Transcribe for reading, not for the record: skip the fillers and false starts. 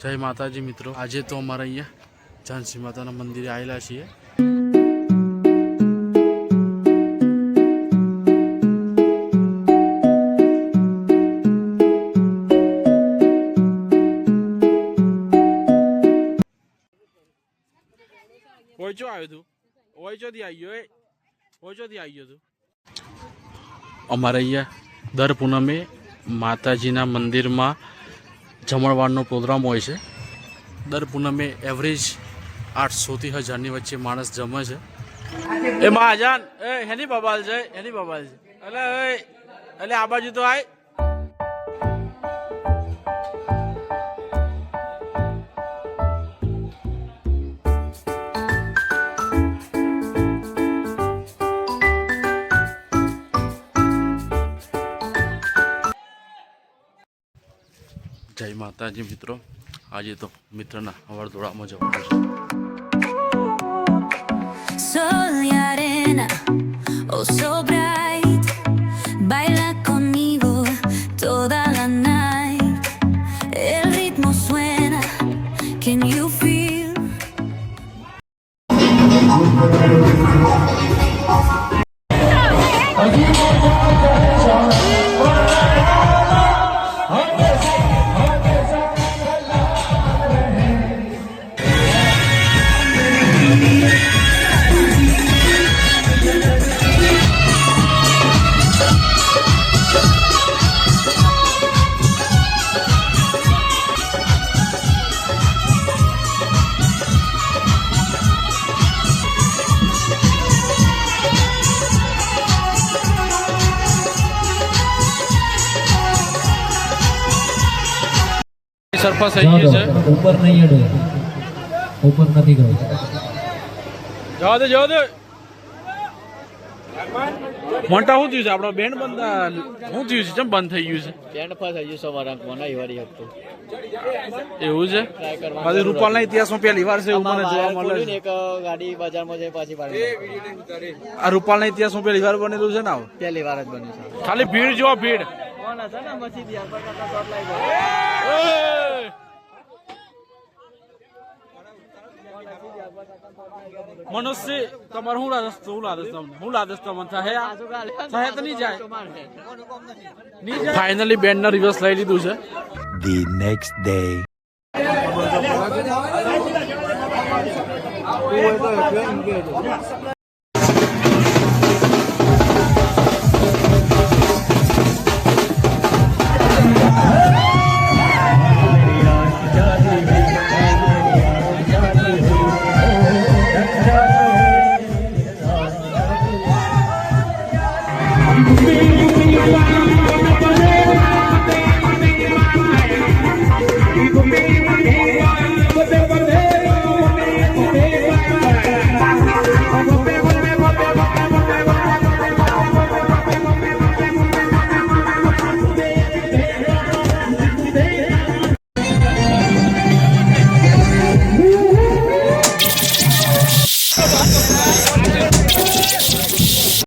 જય માતાજી મિત્રો, આજે તો અમારે અહીંયા ઝાંસી માતાના મંદિરે આવેલા છીએ. ઓયચો આવ્યો તું, ઓયચોથી આવી ગયો, ઓયચોથી આવી ગયો તું. અમારે અહીંયા દર પૂનમે માતાજીના મંદિરમાં જમણવારનો પ્રોગ્રામ હોય છે. દર પૂનમે એવરેજ 800 થી 1000ની વચ્ચે માણસ જમે છે. એ મહાજાન એ હેની બબાલ છે, હેની બબાલ છે. એટલે આ બાજુ તો આય. જય માતાજી મિત્રો, આજે તો મિત્રના અવરદોડામાં જવાનું છે. Sol y arena, oh so bright, baila conmigo toda la night. El ritmo suena, can you feel? સરપંચ થઈ ગયું છે. ઉપર નહીં અડે, ઉપર નથી ગયો. જવા દે, જવા દે. મોટા શું થયું છે? આપણો બેન્ડ બંધ શું થયું છે? કેમ બંધ થઈ ગયું છે? બેન્ડ પાસ થઈ ગયું સવારે બનાવી વાળી હતું. એવું છે? પછી રૂપાલના ઇતિહાસમાં પહેલી વાર છે એવું મને જોવા મળે છે. એક ગાડી બજારમાં જઈ પાછી પાડી. આ રૂપાલના ઇતિહાસમાં પહેલી વાર બનેલું છે ને? આવું પહેલી વાર જ બન્યું છે. ખાલી ભીડ જો ભીડ. મનુષ્ય તમારે શું લાદસ તમને થાય તો નહીં જાય. ફાઇનલી બેન્ડ નો રિવર્સ લઈ લીધું છે. The next day.